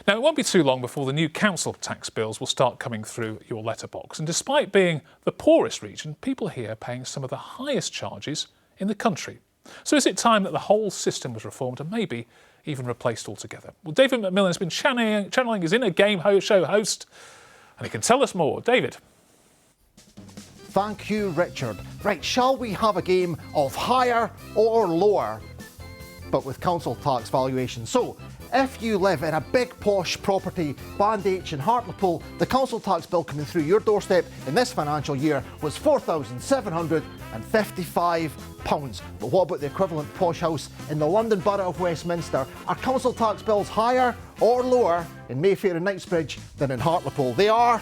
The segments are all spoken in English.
Now, it won't be too long before the new council tax bills will start coming through your letterbox. And despite being the poorest region, people here are paying some of the highest charges in the country. So is it time that the whole system was reformed and maybe even replaced altogether? Well, David McMillan has been channeling his inner game show host, and he can tell us more. David. Thank you, Richard. Right, shall we have a game of higher or lower, but with council tax valuation? So, if you live in a big posh property, Band H in Hartlepool, the council tax bill coming through your doorstep in this financial year was £4,755. But what about the equivalent posh house in the London Borough of Westminster? Are council tax bills higher or lower in Mayfair and Knightsbridge than in Hartlepool? They are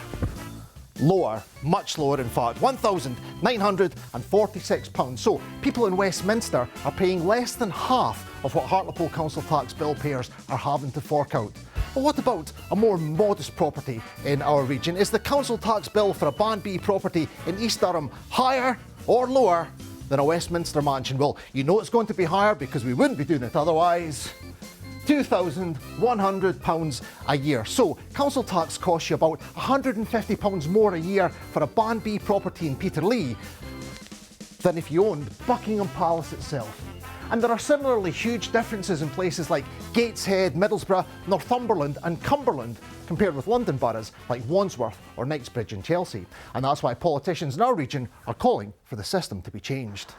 lower, much lower in fact, £1,946. So people in Westminster are paying less than half of what Hartlepool council tax bill payers are having to fork out. But what about a more modest property in our region? Is the council tax bill for a Band B property in East Durham higher or lower than a Westminster mansion? Well, you know it's going to be higher because we wouldn't be doing it otherwise. £2,100 a year. So, council tax costs you about £150 more a year for a Band B property in Peterlee than if you owned Buckingham Palace itself. And there are similarly huge differences in places like Gateshead, Middlesbrough, Northumberland and Cumberland compared with London boroughs like Wandsworth or Knightsbridge and Chelsea. And that's why politicians in our region are calling for the system to be changed.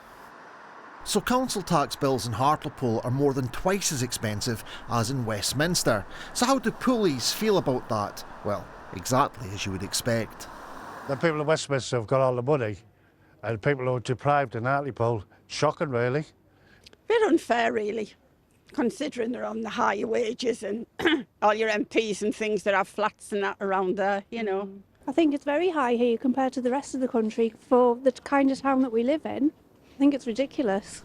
So council tax bills in Hartlepool are more than twice as expensive as in Westminster. So how do poolies feel about that? Well, exactly as you would expect. The people in Westminster have got all the money, and people who are deprived in Hartlepool, shocking really. Bit unfair really, considering they're on the higher wages and all your MPs and things that have flats and that around there, you know. I think it's very high here compared to the rest of the country for the kind of town that we live in. I think it's ridiculous.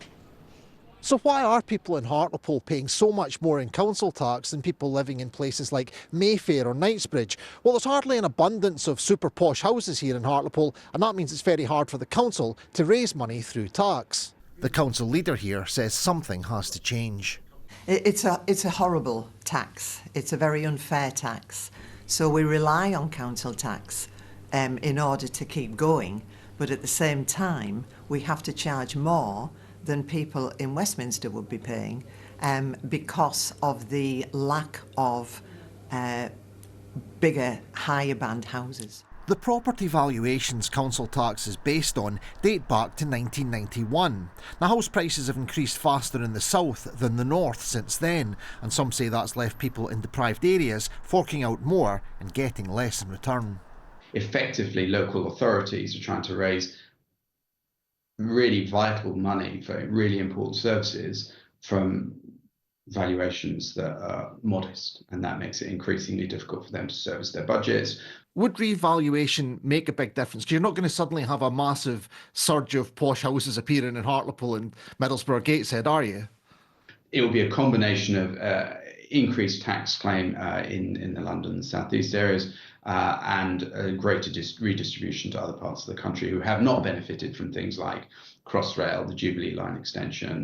So why are people in Hartlepool paying so much more in council tax than people living in places like Mayfair or Knightsbridge? Well, there's hardly an abundance of super posh houses here in Hartlepool, and that means it's very hard for the council to raise money through tax. The council leader here says something has to change. It's a horrible tax. It's a very unfair tax. So we rely on council tax in order to keep going, but at the same time we have to charge more than people in Westminster would be paying because of the lack of bigger, higher band houses. The property valuations council tax is based on date back to 1991. Now, house prices have increased faster in the south than the north since then, and some say that's left people in deprived areas forking out more and getting less in return. Effectively, local authorities are trying to raise really vital money for really important services from valuations that are modest, and that makes it increasingly difficult for them to service their budgets. Would revaluation make a big difference? Because you're not going to suddenly have a massive surge of posh houses appearing in Hartlepool and Middlesbrough, Gateshead, are you? It will be a combination of increased tax claim in the London and South East areas and a greater redistribution to other parts of the country who have not benefited from things like Crossrail, the Jubilee Line extension,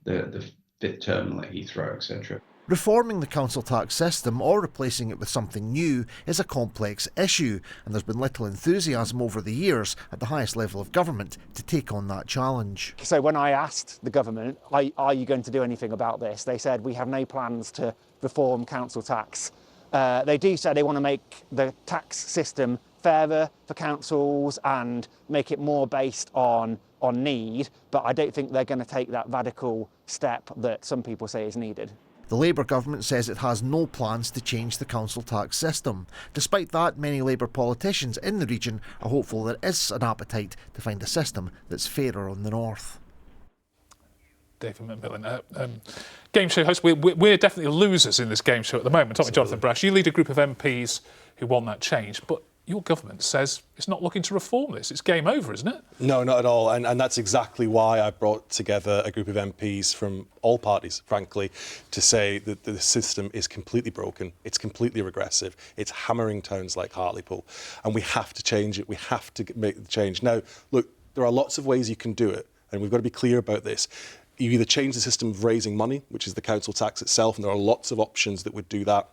the fifth terminal at Heathrow, etc. Reforming the council tax system or replacing it with something new is a complex issue, and there's been little enthusiasm over the years at the highest level of government to take on that challenge. So when I asked the government, are you going to do anything about this? They said, we have no plans to reform council tax. They do say they want to make the tax system fairer for councils and make it more based on need, but I don't think they're going to take that radical step that some people say is needed. The Labour government says it has no plans to change the council tax system. Despite that, many Labour politicians in the region are hopeful there is an appetite to find a system that's fairer on the north. David McMillan, game show host. We're definitely losers in this game show at the moment, aren't we, Jonathan Brash? You lead a group of MPs who want that change, but your government says it's not looking to reform this. It's game over, isn't it? No, not at all. And that's exactly why I brought together a group of MPs from all parties, frankly, to say that the system is completely broken. It's completely regressive. It's hammering towns like Hartlepool. And we have to change it. We have to make the change. Now, look, there are lots of ways you can do it, and we've got to be clear about this. You either change the system of raising money, which is the council tax itself, and there are lots of options that would do that.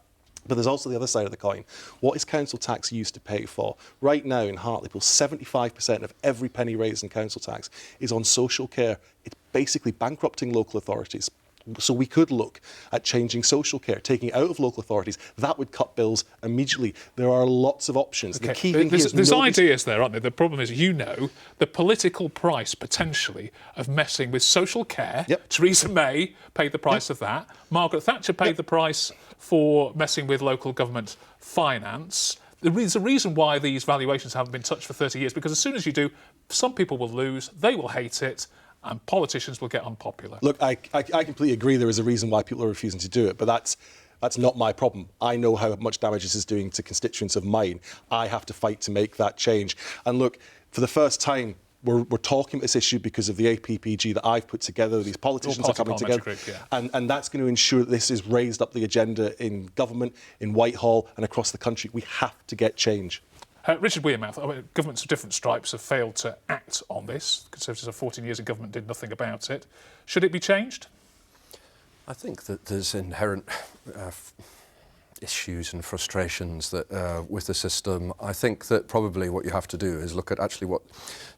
But there's also the other side of the coin. What is council tax used to pay for? Right now in Hartlepool, 75% of every penny raised in council tax is on social care. It's basically bankrupting local authorities. So we could look at changing social care, taking it out of local authorities. That would cut bills immediately. There are lots of options. Okay. The key thing is there's ideas there, aren't there? The problem is, the political price potentially of messing with social care. Yep. Theresa May paid the price of that. Margaret Thatcher paid the price for messing with local government finance. There's a reason why these valuations haven't been touched for 30 years, because as soon as you do, some people will lose, they will hate it, and politicians will get unpopular. Look, I completely agree there is a reason why people are refusing to do it, but that's not my problem. I know how much damage this is doing to constituents of mine. I have to fight to make that change. And look, for the first time, we're talking about this issue because of the APPG that I've put together. These politicians are coming together. Group, yeah. And that's going to ensure that this is raised up the agenda in government, in Whitehall and across the country. We have to get change. Richard Wearmouth, governments of different stripes have failed to act on this. Conservatives have 14 years in government, did nothing about it. Should it be changed? I think that there's inherent issues and frustrations that with the system. I think that probably what you have to do is look at actually what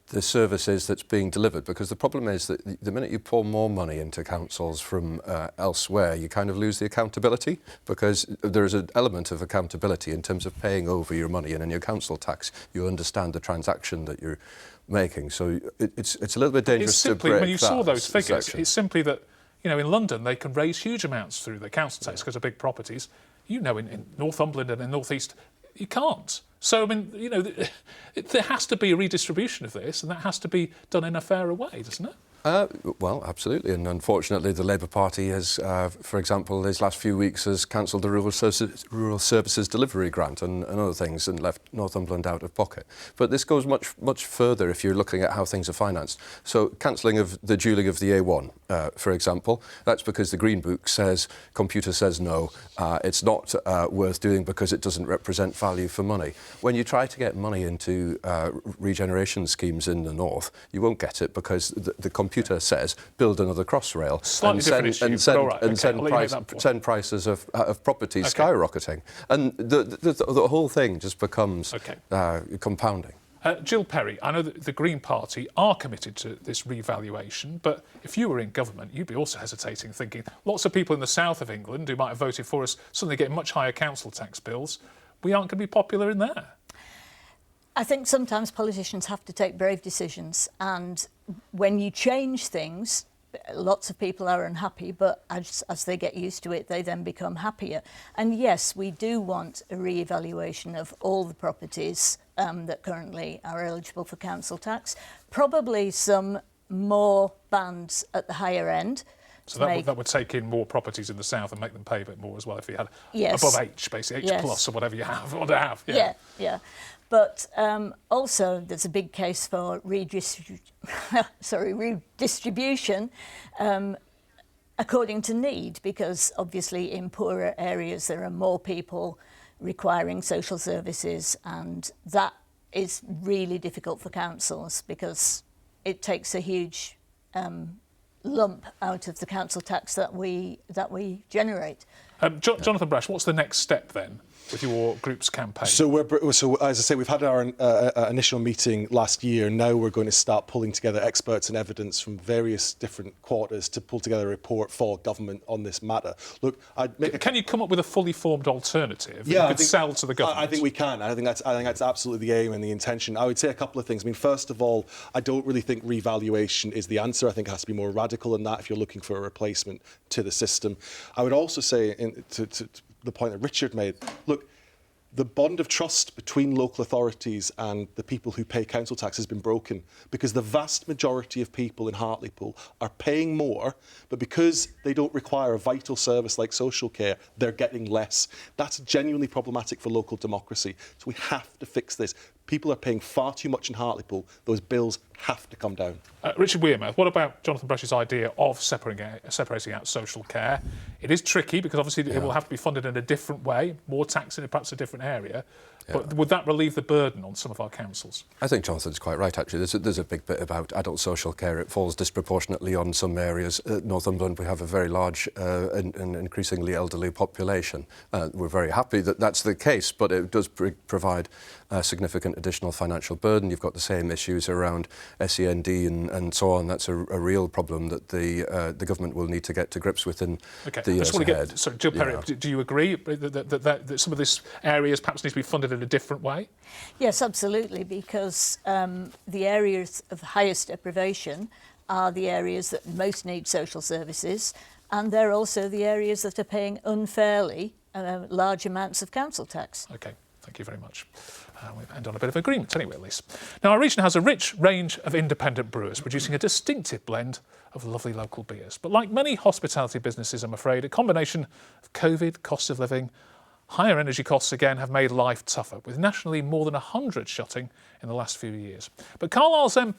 the service is that's being delivered, because the problem is that the minute you pour more money into councils from elsewhere, you kind of lose the accountability, because there is an element of accountability in terms of paying over your money, and in your council tax you understand the transaction that you're making. So it's a little bit dangerous to break when you saw those figures, section. It's simply that, in London they can raise huge amounts through the council tax because of big properties. In Northumberland and in North East, you can't. So, there has to be a redistribution of this, and that has to be done in a fairer way, doesn't it? Well, absolutely. And unfortunately, the Labour Party has, for example, these last few weeks has cancelled the Rural Services Delivery Grant and other things, and left Northumberland out of pocket. But this goes much further if you're looking at how things are financed. So cancelling of the dualling of the A1, for example, that's because the Green Book says, computer says no, it's not worth doing because it doesn't represent value for money. When you try to get money into regeneration schemes in the north, you won't get it because the computer says build another Crossrail and send prices of properties skyrocketing, and the whole thing just becomes compounding. Jill Perry, I know that the Green Party are committed to this revaluation, but if you were in government, you'd be also hesitating, thinking lots of people in the south of England who might have voted for us suddenly get much higher council tax bills. We aren't going to be popular in there. I think sometimes politicians have to take brave decisions, and when you change things, lots of people are unhappy, but as they get used to it, they then become happier. And yes, we do want a re-evaluation of all the properties that currently are eligible for council tax, probably some more bands at the higher end. So that would take in more properties in the south and make them pay a bit more as well if you had above H, basically, H plus or whatever you want to have. Yeah. But also there's a big case for redistribution according to need, because obviously in poorer areas there are more people requiring social services, and that is really difficult for councils because it takes a huge lump out of the council tax that we generate. Jonathan Brash, what's the next step then with your group's campaign? So as I say, we've had our initial meeting last year. Now we're going to start pulling together experts and evidence from various different quarters to pull together a report for government on this matter. Look, can you come up with a fully formed alternative that you could sell to the government? I think we can. I think that's absolutely the aim and the intention. I would say a couple of things. First of all, I don't really think revaluation is the answer. I think it has to be more radical than that if you're looking for a replacement to the system. I would also say, to the point that Richard made, look, the bond of trust between local authorities and the people who pay council tax has been broken, because the vast majority of people in Hartlepool are paying more, but because they don't require a vital service like social care, they're getting less. That's genuinely problematic for local democracy. So we have to fix this. People are paying far too much in Hartlepool. Those bills have to come down. Richard Wearmouth, what about Jonathan Brash's idea of separating out social care? It is tricky because obviously it will have to be funded in a different way, more tax in perhaps a different area. But would that relieve the burden on some of our councils? I think Jonathan's quite right, actually. There's a big bit about adult social care. It falls disproportionately on some areas. At Northumberland, we have a very large and increasingly elderly population. We're very happy that that's the case, but it does provide significant additional financial burden. You've got the same issues around SEND and so on. That's a real problem that the government will need to get to grips with in the years ahead. Sorry, Jill Perry, do you agree that some of these areas perhaps need to be funded in a different way? Yes, absolutely, because the areas of highest deprivation are the areas that most need social services, and they're also the areas that are paying unfairly large amounts of council tax. OK, thank you very much. We've ended on a bit of agreement anyway, at least. Now, our region has a rich range of independent brewers producing a distinctive blend of lovely local beers. But like many hospitality businesses, I'm afraid, a combination of COVID, cost of living, higher energy costs again have made life tougher, with nationally more than 100 shutting in the last few years. But Carlisle's MP